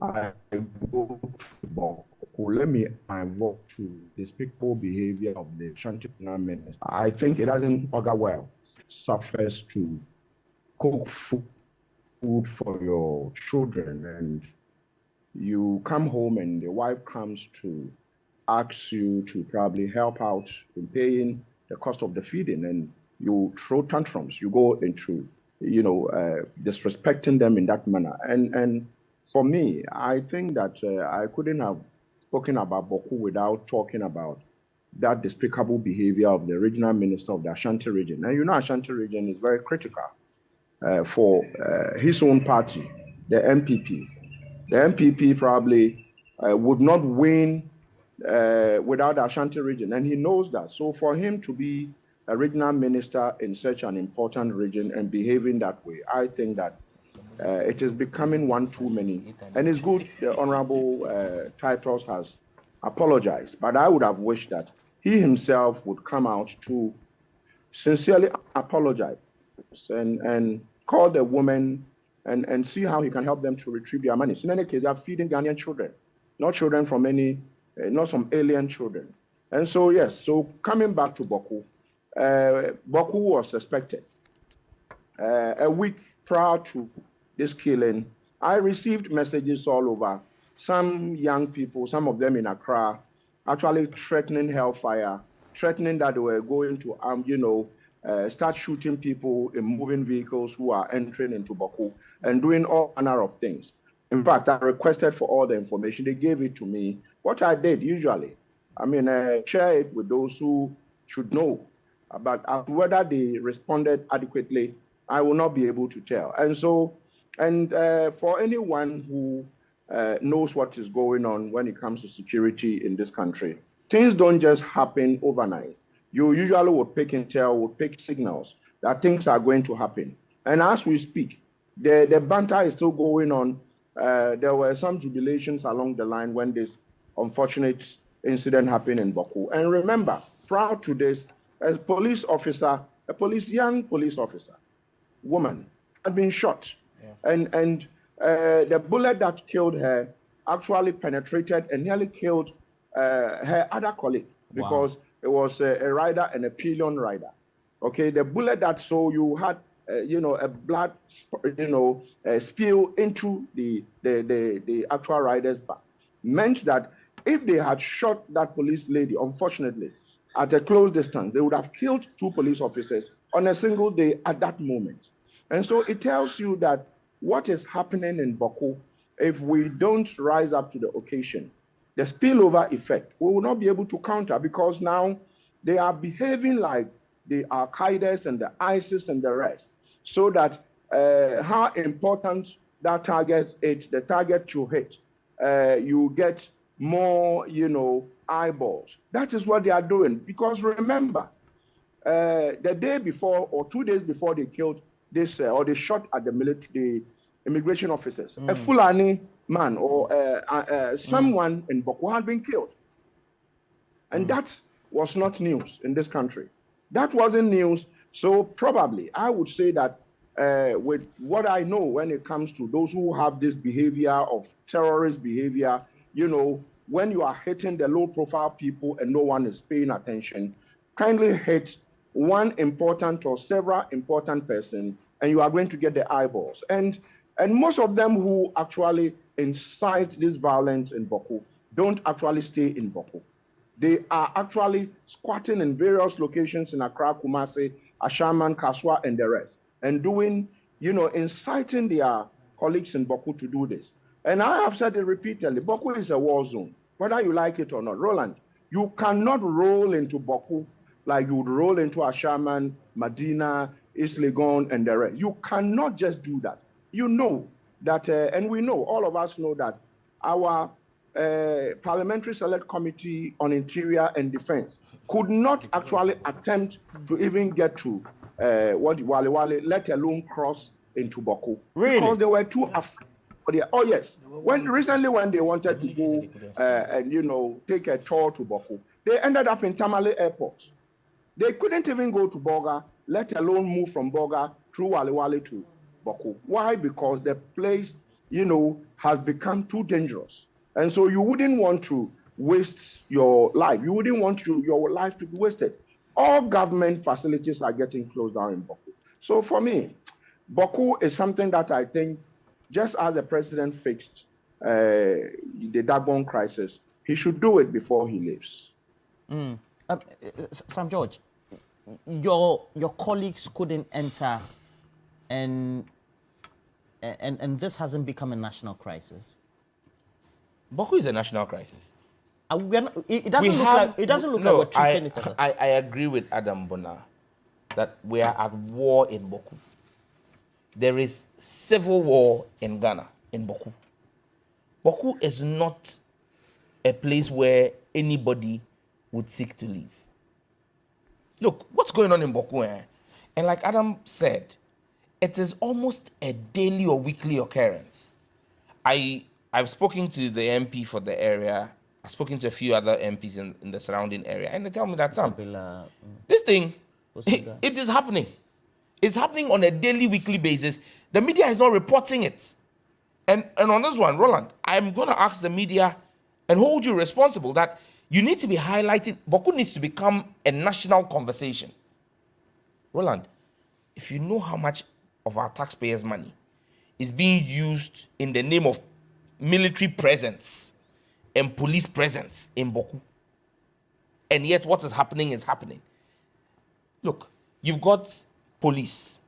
I go to Boku, let me invoke to despicable behavior of the Ashanti minister. I think it doesn't augur well. Suffers to cook food for your children, and you come home and the wife comes to ask you to probably help out in paying the cost of the feeding, and you throw tantrums. You go into, disrespecting them in that manner. And for me, I think that I couldn't have spoken about Boku without talking about that despicable behavior of the regional minister of the Ashanti region. And Ashanti region is very critical for his own party, the MPP. The MPP probably would not win without the Ashanti region, and he knows that. So for him to be a regional minister in such an important region and behaving that way, I think that it is becoming one too many. And it's good the Honorable Titus has apologized, but I would have wished that he himself would come out to sincerely apologize and call the woman and see how he can help them to retrieve their money. In any case, they are feeding Ghanaian children, not children from not some alien children. And so, yes, so coming back to Boku, Boku was suspected. A week prior to this killing, I received messages all over. Some young people, some of them in Accra, actually threatening hellfire, threatening that they were going to, start shooting people in moving vehicles who are entering into Boku and doing all manner of things. In fact, I requested for all the information. They gave it to me. What I did usually, share it with those who should know. But whether they responded adequately, I will not be able to tell. And so, for anyone who knows what is going on when it comes to security in this country, things don't just happen overnight. You usually would pick intel, would pick signals that things are going to happen. And as we speak, the banter is still going on. There were some jubilations along the line when this unfortunate incident happened in Boku. And remember, prior to this, a young police officer, woman, had been shot. Yeah. And the bullet that killed her actually penetrated and nearly killed her other colleague, because it was a rider and a pillion rider. Okay, the bullet you had, a blood, spill into the actual rider's back, meant that if they had shot that police lady, unfortunately, at a close distance, they would have killed 2 police officers on a single day at that moment. And so it tells you that what is happening in Boku, if we don't rise up to the occasion, the spillover effect, we will not be able to counter, because now they are behaving like the Al-Qaeda and the ISIS and the rest, so that how important that target is, the target to hit, you get more, eyeballs. That is what they are doing. Because remember, the day before or 2 days before they killed this, or they shot at the immigration officers, a Fulani man or someone in Boku had been killed. And that was not news in this country. That wasn't news. So probably I would say that with what I know when it comes to those who have this behavior of terrorist behavior, when you are hitting the low profile people and no one is paying attention, kindly hit one important or several important person and you are going to get the eyeballs. And most of them who actually incite this violence in Boku don't actually stay in Boku. They are actually squatting in various locations in Accra, Kumasi, Ashaman, Kaswa, and the rest, and doing, inciting their colleagues in Boku to do this. And I have said it repeatedly, Boku is a war zone, whether you like it or not. Roland, you cannot roll into Boku like you would roll into Ashaman, Medina, East Legon, and the rest. You cannot just do that. You know that, and we know, all of us know that our Parliamentary Select Committee on Interior and Defense could not actually attempt to even get to Wale Wale, let alone cross into Boku. Really? Because they were too afraid. Oh yes. Recently when they wanted to go and take a tour to Boku, they ended up in Tamale Airport. They couldn't even go to Boga, let alone move from Boga through Wale Wale to Boku. Why? Because the place has become too dangerous. And so you wouldn't want to waste your life. You wouldn't want your life to be wasted. All government facilities are getting closed down in Boku. So for me, Boku is something that I think, just as the president fixed the Dagbon crisis, he should do it before he leaves. Sam George, your colleagues couldn't enter, and this hasn't become a national crisis. Boku is a national crisis. It doesn't look like we're treating it as a... I agree with Adam Bona that we are at war in Boku. There is civil war in Ghana, in Boku. Boku is not a place where anybody would seek to live. Look, what's going on in Boku, and like Adam said, it is almost a daily or weekly occurrence. I've spoken to the MP for the area. I've spoken to a few other MPs in the surrounding area, and they tell me that, Sam, this thing, it is happening. It's happening on a daily, weekly basis. The media is not reporting it. And on this one, Roland, I'm going to ask the media and hold you responsible that you need to be highlighted. Boku needs to become a national conversation. Roland, if you know how much of our taxpayers' money is being used in the name of military presence and police presence in Boku, and yet what is happening. Look, you've got police.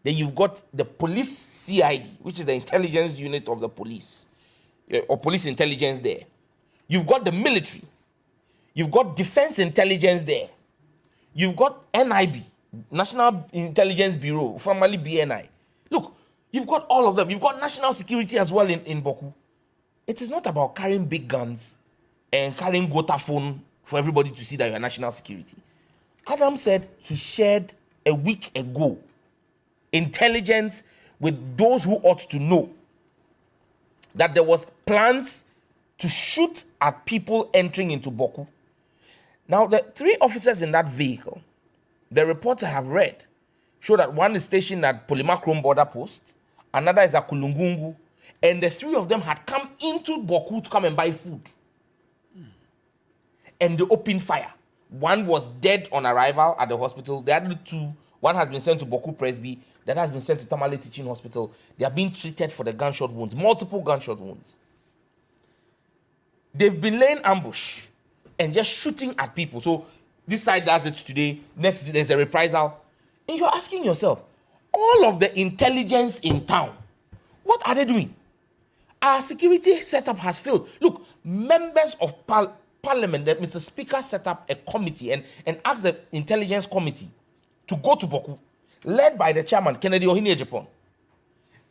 Then you've got the police CID, which is the intelligence unit of the police, or police intelligence there. You've got the military. You've got defense intelligence there. You've got NIB, National Intelligence Bureau, formerly BNI. Look, you've got all of them. You've got national security as well in Boku. It is not about carrying big guns and carrying Gota phone for everybody to see that you're national security. Adam said he shared a week ago intelligence with those who ought to know that there was plans to shoot at people entering into Boku. Now, the 3 officers in that vehicle, the reports I have read, show that one is stationed at Polimakrom border post, another is at Kulungungu, and the 3 of them had come into Boku to come and buy food. And they opened fire. One was dead on arrival at the hospital. The other 2, one has been sent to Boku Presby, the other has been sent to Tamale Teaching Hospital. They are being treated for the gunshot wounds, multiple gunshot wounds. They've been laying ambush and just shooting at people. So this side does it today, next day there's a reprisal. And you're asking yourself, all of the intelligence in town, what are they doing? Our security setup has failed. Look, members of Parliament, that Mr. Speaker set up a committee and asked the intelligence committee to go to Boku, led by the chairman, Kennedy Ohini Japan.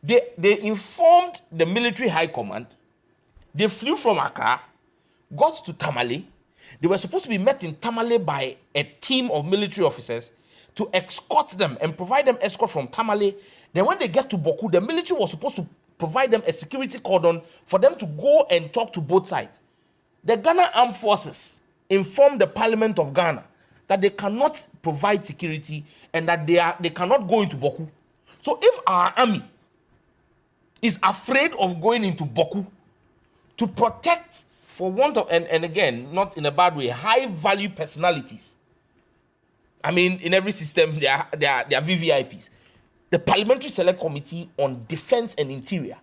They informed the military high command. They flew from Accra, got to Tamale. They were supposed to be met in Tamale by a team of military officers to escort them and provide them escort from Tamale. Then when they get to Boku, the military was supposed to provide them a security cordon for them to go and talk to both sides. The Ghana Armed Forces informed the Parliament of Ghana that they cannot provide security and that they cannot go into Boku. So if our army is afraid of going into Boku to protect, for want of, and again, not in a bad way, high value personalities. I mean, in every system, there are VVIPs. The Parliamentary Select Committee on Defense and Interior.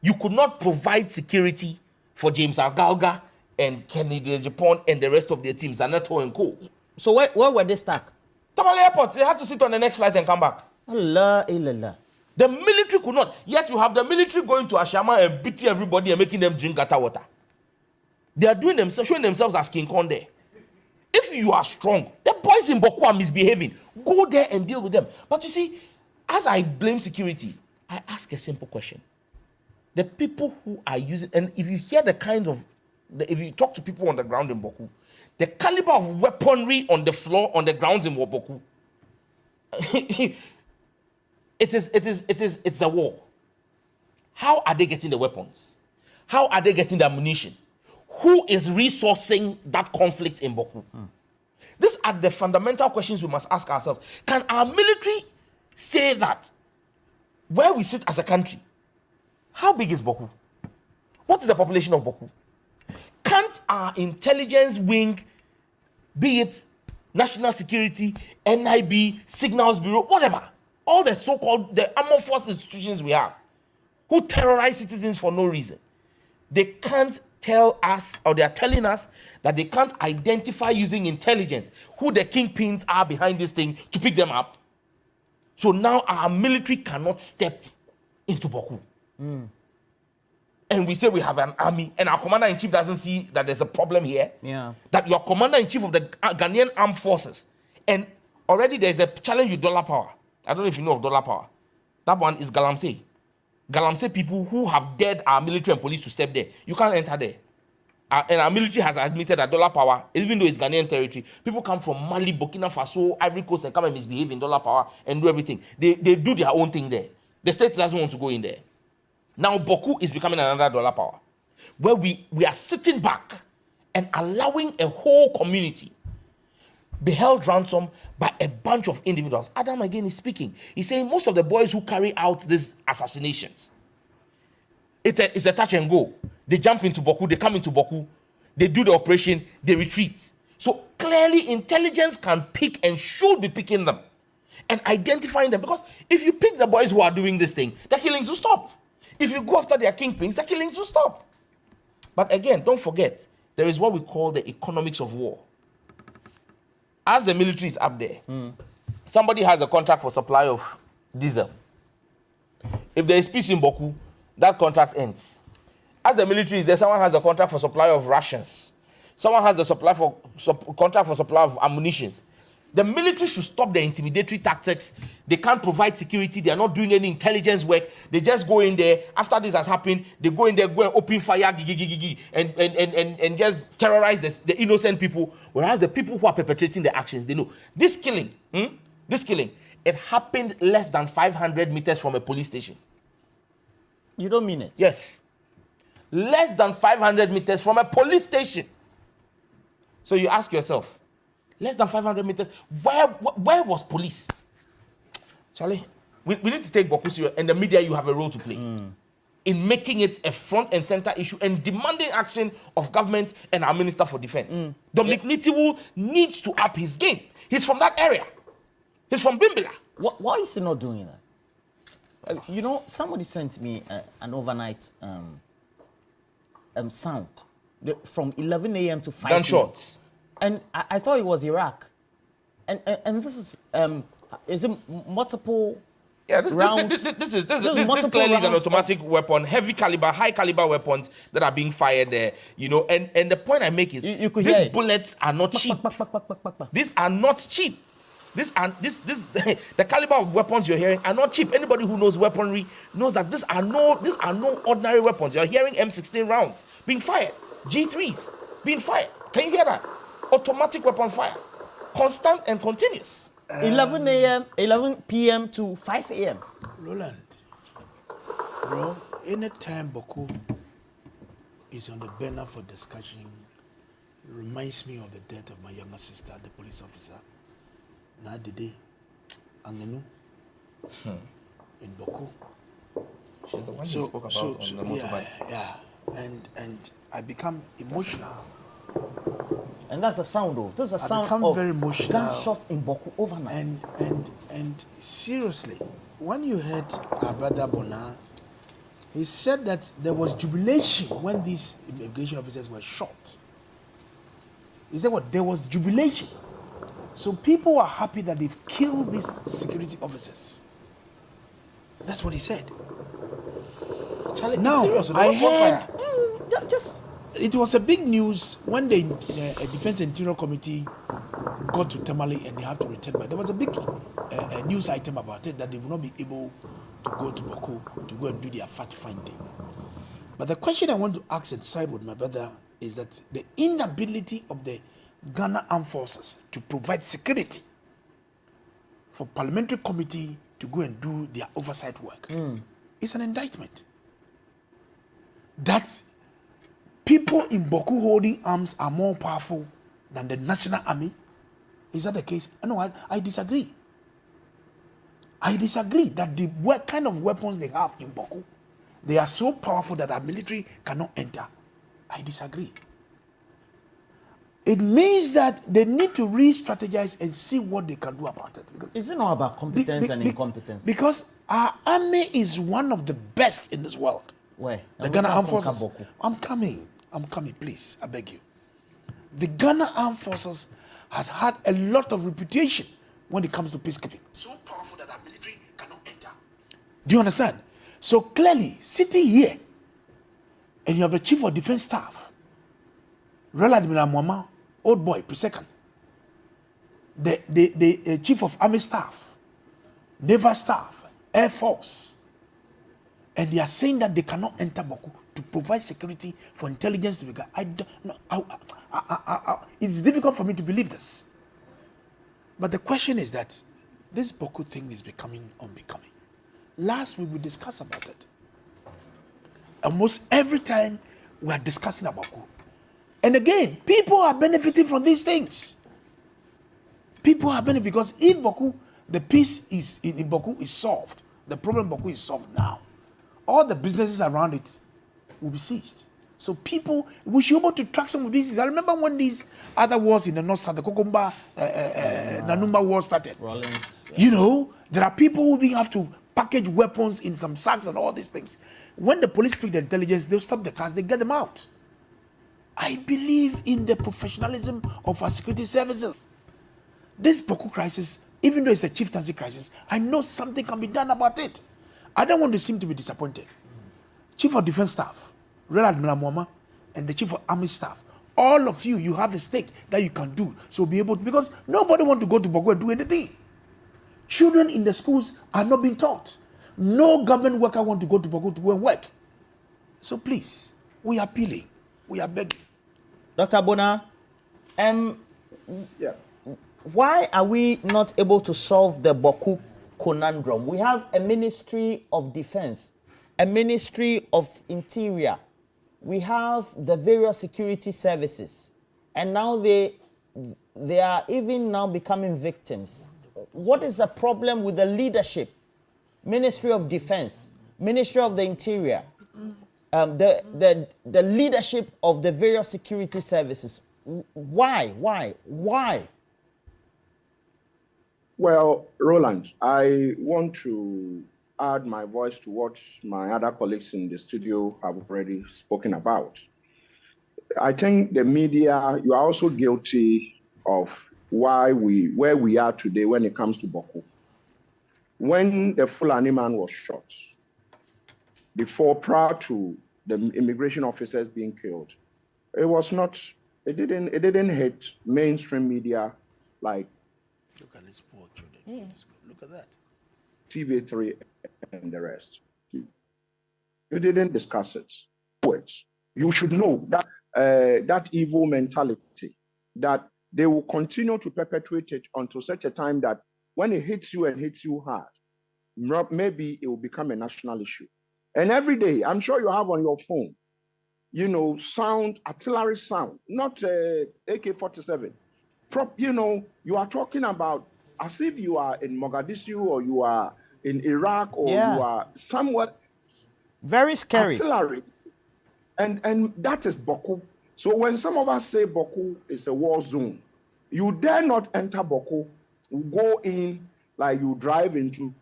You could not provide security for James Agalga and Kennedy Japan and the rest of their teams, Anato and Co. So where were they stuck? Tamale Airport. They had to sit on the next flight and come back. Allah, illallah. The military could not. Yet you have the military going to Ashama and beating everybody and making them drink gutter water. They are doing themselves, showing themselves as King Kong there. If you are strong, the boys in Boku are misbehaving. Go there and deal with them. But you see, as I blame security, I ask a simple question. The people who are using, and if you hear the kind of, if you talk to people on the ground in Boku, the caliber of weaponry on the floor, on the grounds in Boku, it's a war. How are they getting the weapons? How are they getting the ammunition? Who is resourcing that conflict in Boku? These are the fundamental questions we must ask ourselves. Can our military say that where we sit as a country, How big is Boku? What is the population of Boku? Can't our intelligence wing, be it national security, NIB, signals bureau, whatever, all the so-called the armed force institutions we have, who terrorize citizens for no reason, they can't tell us, or they are telling us that they can't identify using intelligence who the kingpins are behind this thing to pick them up. So now our military cannot step into Boku. And we say we have an army, and our commander-in-chief doesn't see that there's a problem here. Yeah. That you're commander-in-chief of the Ghanaian armed forces, and already there's a challenge with dollar power. I don't know if you know of dollar power. That one is Galamsey. Galamsey people who have dared our military and police to step there. You can't enter there. And our military has admitted that dollar power, even though it's Ghanaian territory, people come from Mali, Burkina Faso, Ivory Coast, and come and misbehave in dollar power and do everything. They do their own thing there. The state doesn't want to go in there. Now Boku is becoming another dollar power, where we are sitting back and allowing a whole community be held ransom by a bunch of individuals. Adam again is speaking. He's saying most of the boys who carry out these assassinations, it's a touch and go. They jump into Boku, they come into Boku, they do the operation, they retreat. So clearly intelligence can pick and should be picking them and identifying them, because if you pick the boys who are doing this thing, the killings will stop. If you go after their kingpins, the killings will stop. But again, don't forget, there is what we call the economics of war. As the military is up there, somebody has a contract for supply of diesel. If there is peace in Boku, that contract ends. As the military is there, someone has the contract for supply of rations. Someone has the contract for supply of ammunitions. The military should stop the intimidatory tactics. They can't provide security. They are not doing any intelligence work. They just go in there. After this has happened, they go in there, go and open fire, and just terrorize the innocent people. Whereas the people who are perpetrating the actions, they know. This killing, it happened less than 500 meters from a police station. You don't mean it? Yes. Less than 500 meters from a police station. So you ask yourself, less than 500 meters, where was police? Charlie, we need to take Boku serious, and the media, you have a role to play in making it a front and center issue and demanding action of government and our Minister for Defense. Dominic Nitiwu needs to up his game. He's from that area. He's from Bimbila. Why is he not doing that? You know, somebody sent me an overnight sound from 11 a.m. to 5 a.m. Gunshots. And I thought it was Iraq. And this is it multiple rounds? This clearly is an automatic weapon, heavy caliber, high caliber weapons that are being fired there, you know. And the point I make is these bullets are not cheap. These are not cheap. The caliber of weapons you're hearing are not cheap. Anybody who knows weaponry knows that these are no ordinary weapons. You're hearing M16 rounds being fired, G3s being fired. Can you hear that? Automatic weapon fire, constant and continuous. 11 p.m. to 5 a.m. Roland, bro, anytime Boku is on the banner for discussion, it reminds me of the death of my younger sister, the police officer. Now the day, Angenu, in Boku. She's the one you spoke about on the motorbike. Yeah, and I become emotional. And that's the sound, though. This is the sound of very emotional. Gunshot in Boku overnight. And seriously, when you heard our brother Bona, he said that there was jubilation when these immigration officers were shot. He said what? There was jubilation. So people are happy that they've killed these security officers. That's what he said. Charlie, now, I heard just... It was a big news when the Defense Interior Committee got to Tamale and they have to return back. There was a big news item about it that they will not be able to go to Boku to go and do their fact finding. But the question I want to ask and side with my brother is that the inability of the Ghana Armed Forces to provide security for parliamentary committee to go and do their oversight work is an indictment. That's people in Boku holding arms are more powerful than the national army. Is that the case? No, I disagree. I disagree that the kind of weapons they have in Boku They are so powerful that our military cannot enter. I disagree. It means that they need to re-strategize and see what they can do about it. Because Is it not about competence and incompetence? Because our army is one of the best in this world. Where? The Ghana Armed Forces. I'm coming, please, I beg you. The Ghana Armed Forces has had a lot of reputation when it comes to peacekeeping. So powerful that our military cannot enter. Do you understand? So clearly, sitting here, and you have the Chief of Defense Staff, Real Admiral Mwama, old boy, pre-second, the Chief of Army Staff, Naval Staff, Air Force, and they are saying that they cannot enter Boku to provide security for intelligence to be got. It's difficult for me to believe this. But the question is that this Boku thing is becoming unbecoming. Last week we discussed about it. Almost every time we are discussing about Boku. And again, people are benefiting from these things. People are benefiting because if Boku, the peace is in Boku is solved, the problem in Boku is solved now, all the businesses around it will be seized. So people, we should be able to track some of these. I remember when these other wars in the north started, the Kokomba, Nanumba war started. Rollins, You know, there are people who even have to package weapons in some sacks and all these things. When the police pick the intelligence, they'll stop the cars, they get them out. I believe in the professionalism of our security services. This Boku crisis, even though it's a chieftaincy crisis, I know something can be done about it. I don't want to seem to be disappointed. Chief of Defense Staff, Real Admiral Mwama, and the Chief of Army Staff, all of you, you have a stake that you can do. So be able to, because nobody wants to go to Boku and do anything. Children in the schools are not being taught. No government worker wants to go to Boku to go and work. So please, we are appealing. We are begging. Dr. Bona, Yeah. why are we not able to solve the Boku conundrum? We have a Ministry of Defense, a Ministry of Interior. We have the various security services. And now they are even now becoming victims. What is the problem with the leadership? Ministry of Defense, Ministry of the Interior, the leadership of the various security services. Why? Well, Roland, I want to add my voice to what my other colleagues in the studio have already spoken about. I think the media, you are also guilty of where we are today when it comes to Boku. When the Fulani man was shot, prior to the immigration officers being killed, it didn't hit mainstream media like Look at this poor children. Look at that. TV3 and the rest. You didn't discuss it. You should know that that evil mentality, that they will continue to perpetuate it until such a time that when it hits you and hits you hard, maybe it will become a national issue. And every day, I'm sure you have on your phone, artillery sound, not AK-47. You are talking about as if you are in Mogadishu or you are in Iraq or you are somewhat very scary. Artillery. And that is Boku. So when some of us say Boku is a war zone, you dare not enter Boku, go in like you drive into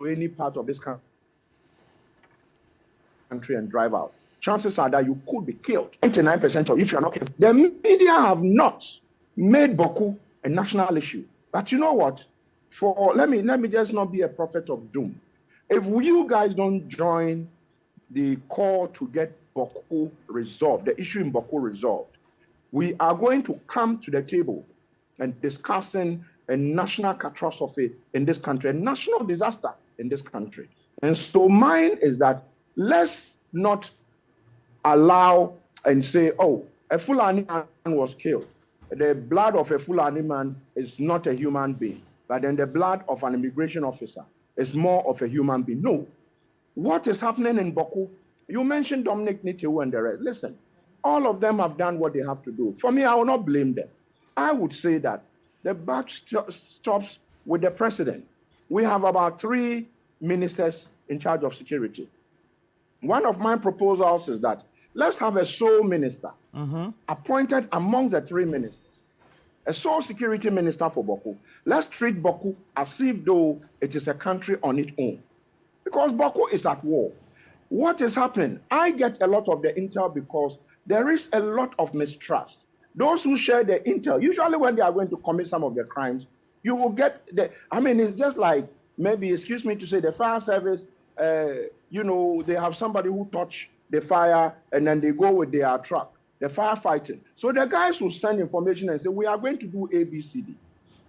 any part of this country and drive out. Chances are that you could be killed. 99% of if you're not killed. The media have not made Boku a national issue. But you know what? Let me just not be a prophet of doom. If you guys don't join the call to get Boku resolved, the issue in Boku resolved, we are going to come to the table and discussing a national catastrophe in this country, a national disaster in this country. And so mine is that let's not allow and say, oh, a Fulani man was killed. The blood of a Fulani man is not a human being, but then the blood of an immigration officer is more of a human being. No. What is happening in Boku? You mentioned Dominic Nitiwu and the rest. Listen, all of them have done what they have to do. For me, I will not blame them. I would say that the buck stops with the president. We have about 3 ministers in charge of security. One of my proposals is that let's have a sole minister appointed among the 3 ministers, a sole security minister for Boku. Let's treat Boku as if though it is a country on its own, because Boku is at war. What is happening? I get a lot of the intel because there is a lot of mistrust. Those who share the intel, usually when they are going to commit some of the crimes, you will get it's just like, maybe, excuse me to say, the fire service, they have somebody who touch the fire and then they go with their truck, the firefighting. So the guys will send information and say, we are going to do A, B, C, D.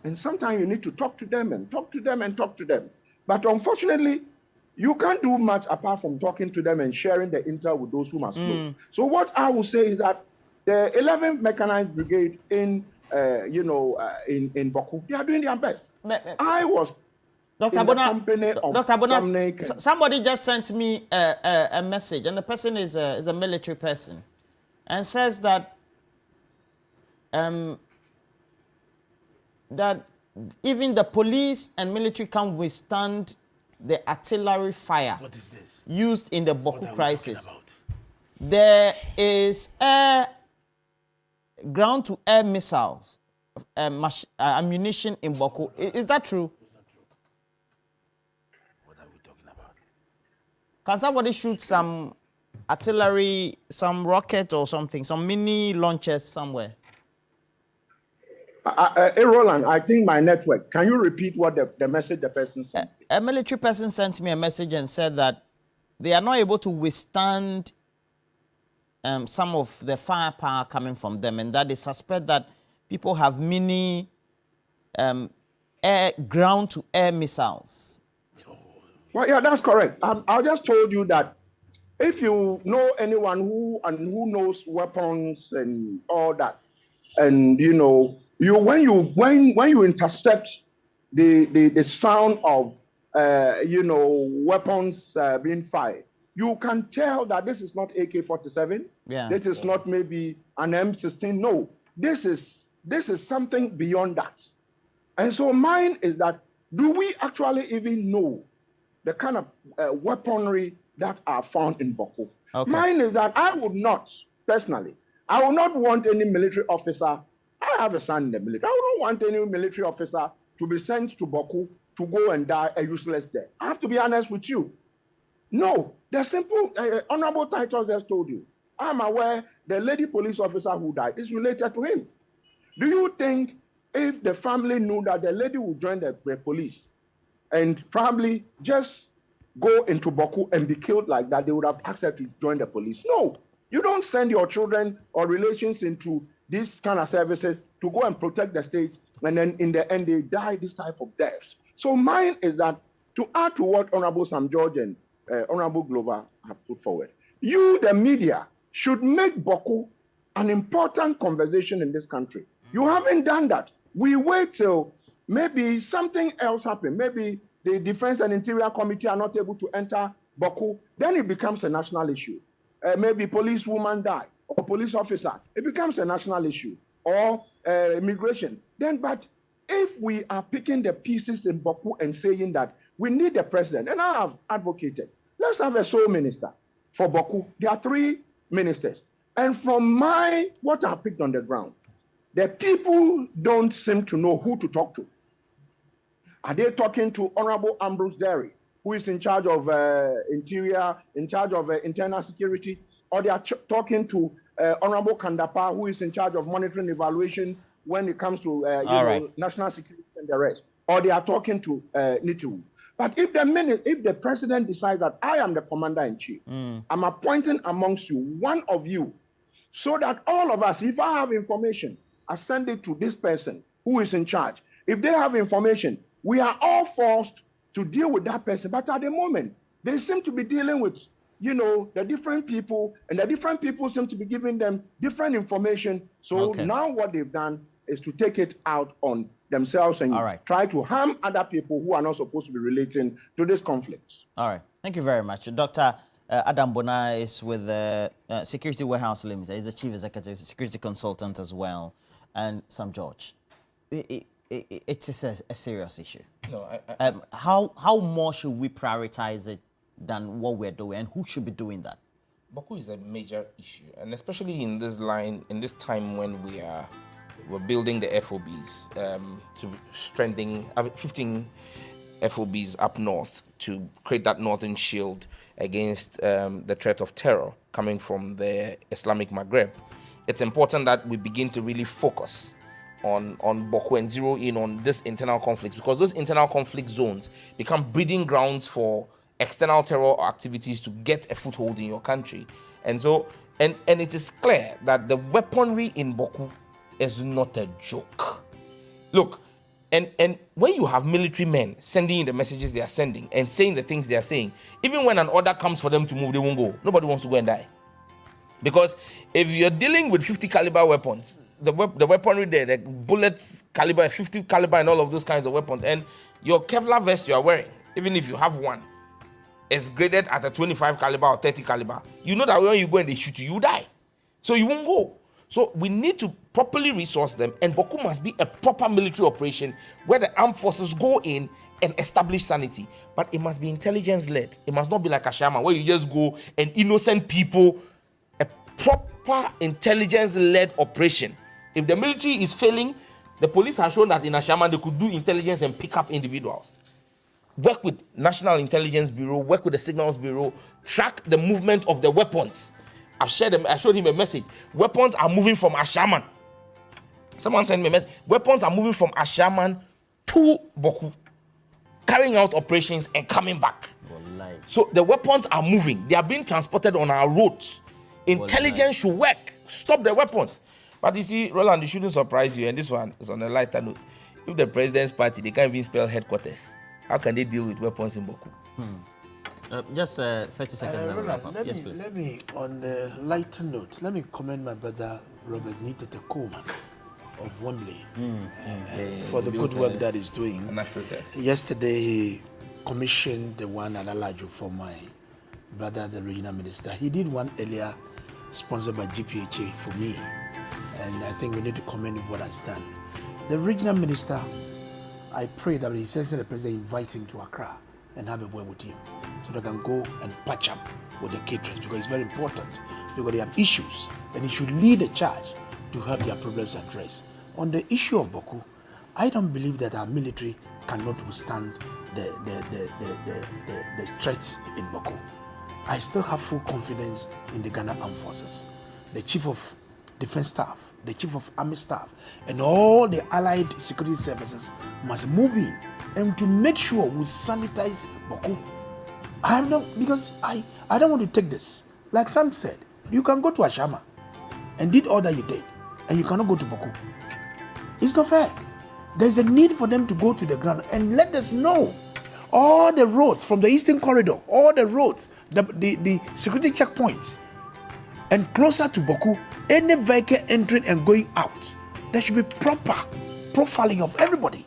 And sometimes you need to talk to them and talk to them and talk to them. But unfortunately, you can't do much apart from talking to them and sharing the intel with those who must know. So what I will say is that the 11th Mechanized Brigade in Boku, they are doing their best. I was Dr. Bona, somebody just sent me a message, and the person is a military person, and says that that even the police and military can't withstand the artillery fire used in the Boku crisis. There is ground-to-air missiles, ammunition in Boku. Is that true? What are we talking about? Can somebody shoot some artillery, some rocket or something, some mini launchers somewhere? Roland, I think my network. Can you repeat what the message the person sent? A military person sent me a message and said that they are not able to withstand some of the firepower coming from them, and that they suspect that people have mini ground-to-air missiles. Well, yeah, that's correct. I just told you that if you know anyone who knows weapons and all that, and when you intercept the sound of weapons being fired, you can tell that this is not AK-47. Yeah. This is not maybe an M16. No, this is something beyond that. And so mine is that, do we actually even know the kind of weaponry that are found in Boku? Okay. Mine is that I would not, personally, I would not want any military officer. I have a son in the military. I would not want any military officer to be sent to Boku to go and die a useless death. I have to be honest with you. No, the simple, Honorable Titus just told you. I'm aware the lady police officer who died is related to him. Do you think if the family knew that the lady would join the police and probably just go into Boku and be killed like that, they would have asked her to join the police? No, you don't send your children or relations into these kind of services to go and protect the state, and then in the end they die this type of deaths. So mine is that, to add to what Honorable Sam George and Honorable Glover have put forward, you, the media, should make Boku an important conversation in this country. You haven't done that. We wait till maybe something else happens. Maybe the Defense and Interior Committee are not able to enter Boku. Then it becomes a national issue. Maybe policewoman die or police officer. It becomes a national issue. Or immigration. But if we are picking the pieces in Boku and saying that we need a president, and I have advocated, let's have a sole minister for Boku. There are 3 ministers. And from what I picked on the ground, the people don't seem to know who to talk to. Are they talking to Honorable Ambrose Derry, who is in charge of interior, in charge of internal security? Or they are talking to Honorable Kandapa, who is in charge of monitoring evaluation when it comes to national security and the rest? Or they are talking to Nitu. But if the president decides that I am the commander-in-chief, I'm appointing amongst you one of you, so that all of us, if I have information, I send it to this person who is in charge. If they have information, we are all forced to deal with that person. But at the moment, they seem to be dealing with, the different people, and the different people seem to be giving them different information. So now what they've done is to take it out on themselves and try to harm other people who are not supposed to be relating to this conflict. All right. Thank you very much. Dr. Adam Bona is with Security Warehouse Limited. He's the Chief Executive Security Consultant as well. And Sam George. it is a serious issue. No, How more should we prioritize it than what we're doing, and who should be doing that? Boku is a major issue, and especially in this line, in this time when we're building the FOBs to strengthen 15 FOBs up north to create that northern shield against the threat of terror coming from the Islamic Maghreb. It's important that we begin to really focus on Boku and zero in on this internal conflicts, because those internal conflict zones become breeding grounds for external terror activities to get a foothold in your country. And so, and it is clear that the weaponry in Boku is not a joke. Look, and when you have military men sending in the messages they are sending and saying the things they are saying, even when an order comes for them to move, they won't go. Nobody wants to go and die. Because if you're dealing with 50 caliber weapons, the weaponry there, the bullets caliber, 50 caliber and all of those kinds of weapons, and your Kevlar vest you are wearing, even if you have one, is graded at a 25 caliber or 30 caliber, you know that when you go and they shoot you, you die. So you won't go. So we need to properly resource them, and Boku must be a proper military operation where the armed forces go in and establish sanity. But it must be intelligence-led. It must not be like Ashama, where you just go and innocent people. A proper intelligence-led operation. If the military is failing, the police have shown that in Ashama they could do intelligence and pick up individuals. Work with National Intelligence Bureau, work with the Signals Bureau, track the movement of the weapons. I showed him a message. Weapons are moving from Ashaman. Someone sent me a message. Weapons are moving from Ashaman to Boku, carrying out operations and coming back. So the weapons are moving. They are being transported on our roads. Intelligence should work. Stop the weapons. But you see, Roland, it shouldn't surprise you. And this one is on a lighter note. If the president's party, they can't even spell headquarters, how can they deal with weapons in Boku? Just 30 seconds. Roland, let me, on a lighter note, let me commend my brother Robert Nitete Coleman of Wembley for the good work that he's doing. Yesterday, he commissioned the one at Alajo for my brother, the regional minister. He did one earlier, sponsored by GPHA for me, and I think we need to commend what has done. The regional minister, I pray that when he sends the president, invite him to Accra and have a word with him, so they can go and patch up with the caterers, because it's very important, because they have issues and he should lead the charge to have their problems addressed. On the issue of Boku, I don't believe that our military cannot withstand the threats in Boku. I still have full confidence in the Ghana Armed Forces, the Chief of Defense Staff, the Chief of Army Staff, and all the allied security services must move in and to make sure we sanitize Boku. Because I don't want to take this. Like Sam said, you can go to Ashama and did all that you did, and you cannot go to Boku. It's not fair. There's a need for them to go to the ground and let us know all the roads from the Eastern Corridor, all the roads, the security checkpoints, and closer to Boku, any vehicle entering and going out, there should be proper profiling of everybody.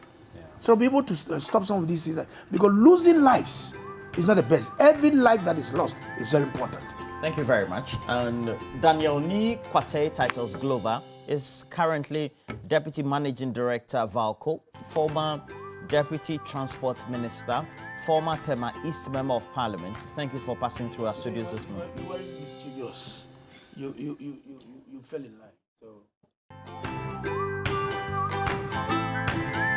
So be able to stop some of these things, because losing lives is not the best. Every life that is lost is very important. Thank you very much. And Daniel Ni Kwate Titus Glover is currently Deputy Managing Director, Bawku, former Deputy Transport Minister, former Tema East Member of Parliament. Thank you for passing through our studios this morning. You were mischievous. You fell in line. So.